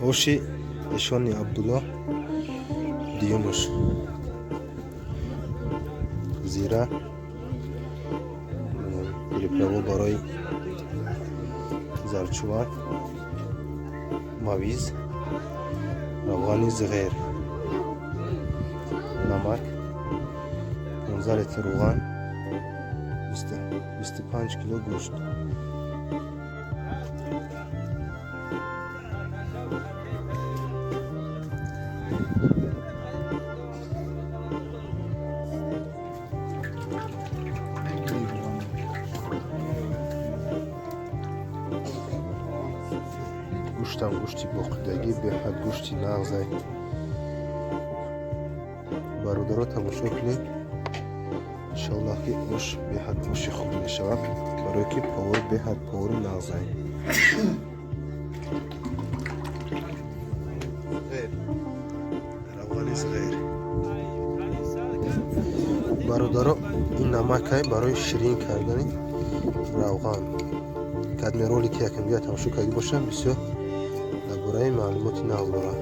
Oşi eşoni Abdullah diyormuş. Zira pripravo baroj zarçuvan maviz ravgani zğer namak 15 litre roğan 25 kilo go'sht. گوشتم گوشتی بخدگی به حد گوشتی نغزه برادرها تماشا کنید انشالله که اوش به حد اوشی خوب نشود برای که پاور به حد پاور نغزه روغن صغیر برادرها این نمک های برای شیرین کردن روغن کدمی رولی که یکم بیا تماشا کنید باشم بسیار برای معلوماتی نقل دارم.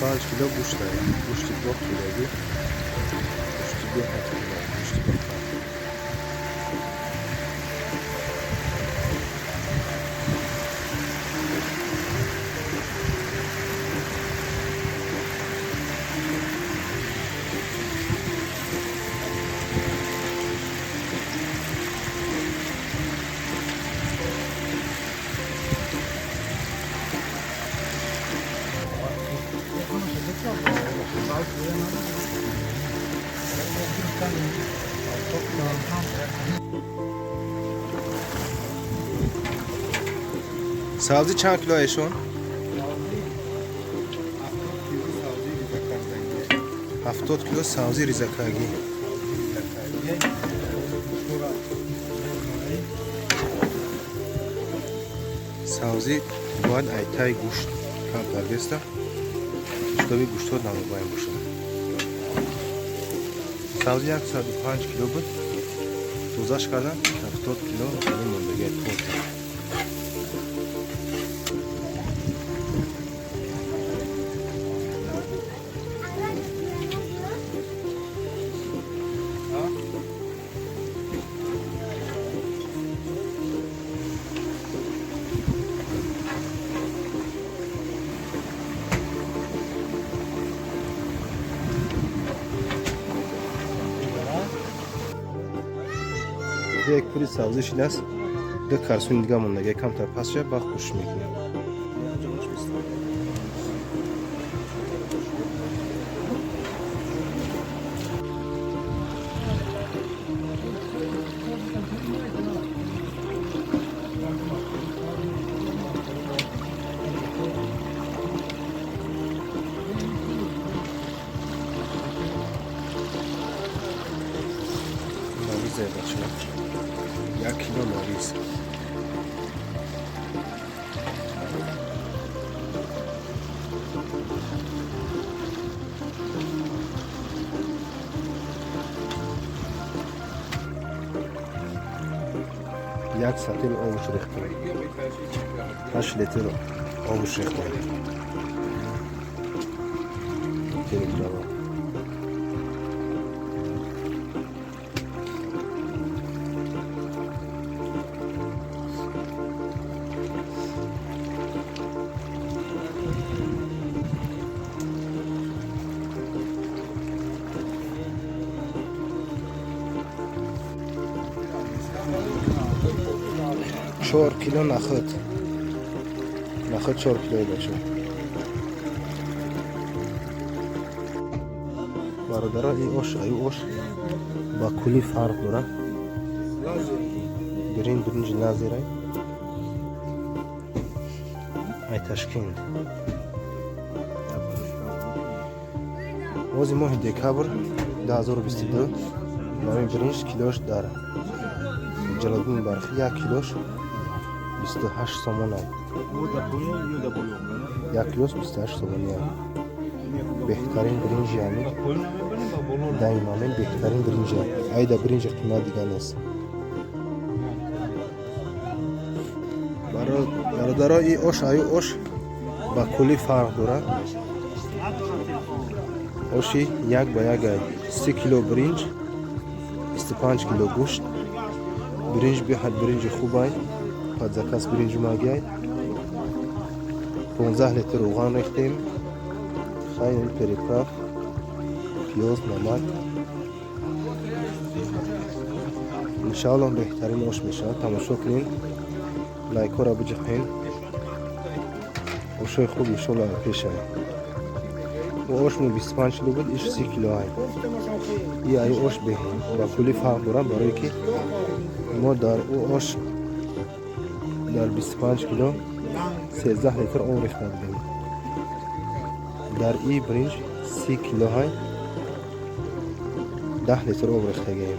پنج کیلو گوشت داریم. گوشتی با کیلویی. گوشتی به حتما. گوشتی با کار. سبزی چند کیلو ایشون؟ 70 کیلو سبزی ریزکاگی. سبزی باید ایتای گوشت کم تر بسته. شده گوشت ها نمو باشه. سبزی 105 کیلو بود. دوزش کردم 70 کیلو موندگی خورد. یک پوری سبزی شده است. دو کارسون دیگه مونده. کم تا پس شد با خوش میکنیم. ماویز بچه 1 کیلو ماویز یک سطل آبش ریخته 8 لیتر آبش ریخته چهار کیلو نخود 4 کیلو باشه. برادرها این اوش با کلی فرق داره. birinci Naziray. Ay Tashkent. روز ماه دکبر 2022 نام برنج کیلوش داره جلالدین برخی 1 کیلوش 28 سومن است 1 کیلوش 28 سومن است بهترین برنج یعنی دائما بهترین برنج ایدا برنج قیمت دیگه نیست برادرای این آش با کلی فرق داره آشی یک با یک 3 کیلو برنج 25 کیلو گوشت برنج بهت برنج خوب است پس زکاس برنج ماگی 15 لیتر روغن ریختیم خیلی پریپراف پیاز نمک انشاءالله بهترین آش میشه تماشا کنین لایک را بجهین آشای خوب انشاءالله پیشه و آش مو 25 کیلو بود ایش 30 کیلو های این ای آش به با کلی فرق داره برای که ما در او آش در 25 کیلو 13 لیتر آب ریخته بودیم در این برنج 30 کیلو های 10 لیتر آب ریخته گیم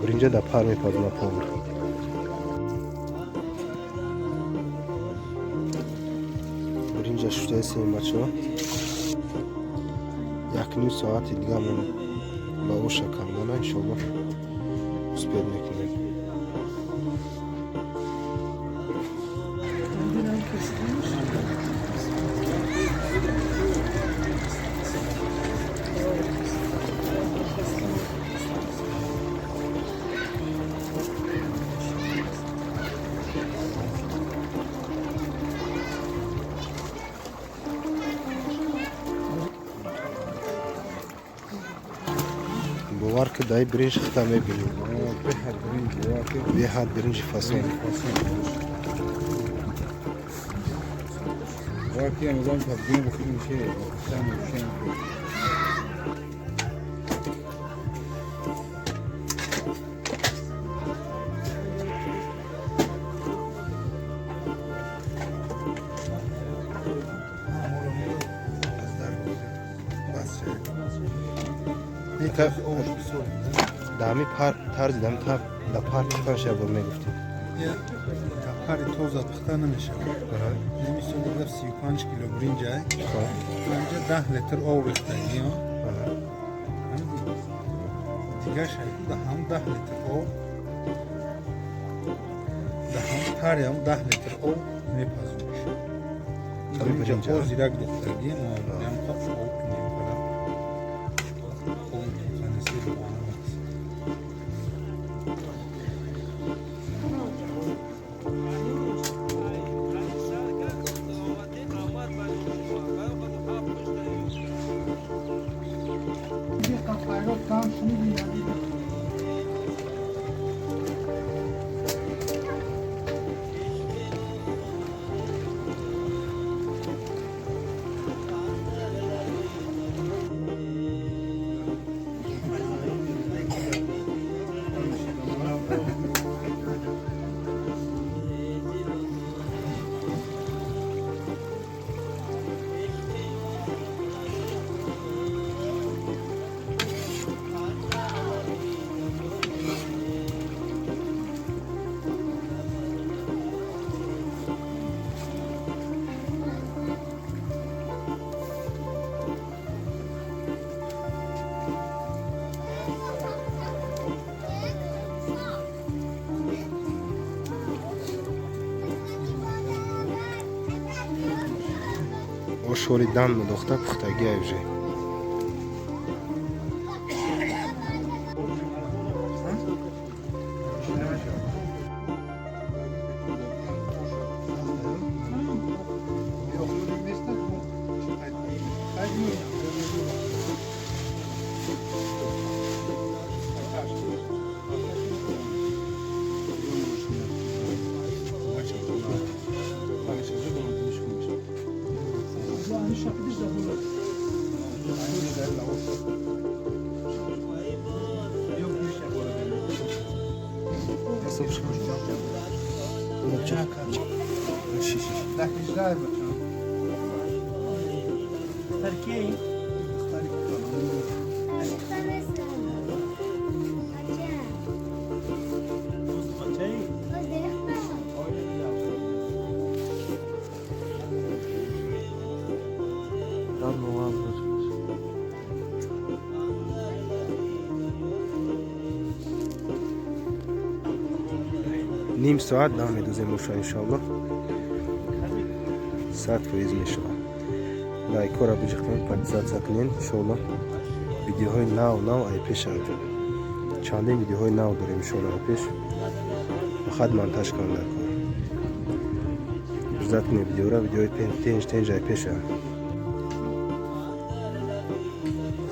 برنج در پر میپازم پامر برنج شده سیم بچه ها 1 ساعت دیگه من با او شکردن انشالله سپید میکنیم باور که دای برنج خطا میبینیم به حد برنج فصل واقعی نظام تبدیل بکنیم میشه دامی پر ترز دام تا دا پر چکار شب میگفتیم کاری توزا بخته نمیشه نمیشه دیگر 35 کیلو برنج های برنج 10 لیتر آب ریخته دیگه شاید هم 10 لیتر آب هم تاری هم 10 لیتر آب میپازم میشه برنج آب زیرک ریخته گیم و هم خب آب نمیکنم آب تنسی رو شوری دم نداخته پختگی ایوژه Nasıl? Şiş. Turkey. نیم ساعت دام میدوزیم روشا انشالله 100 فریز میشه لایک را بجختین پادزاد کنین انشالله ویدیوهای نو ای پیش آید چندین ویدیوهای نو داریم انشالله ای پیش خود مونتاژ کنم در کار بجزاد کنین ویدیو را ویدیوهای تنج ای پیش آید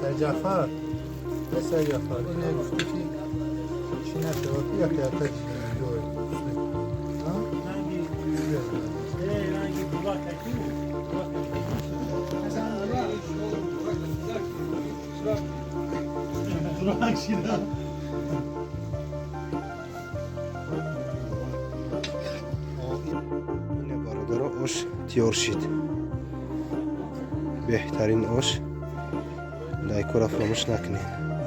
سجافر سجافر اینه گفتی که چی نشود یا که اتش این برادر آش تیار شد بهترین آش لایک را فراموش نکنید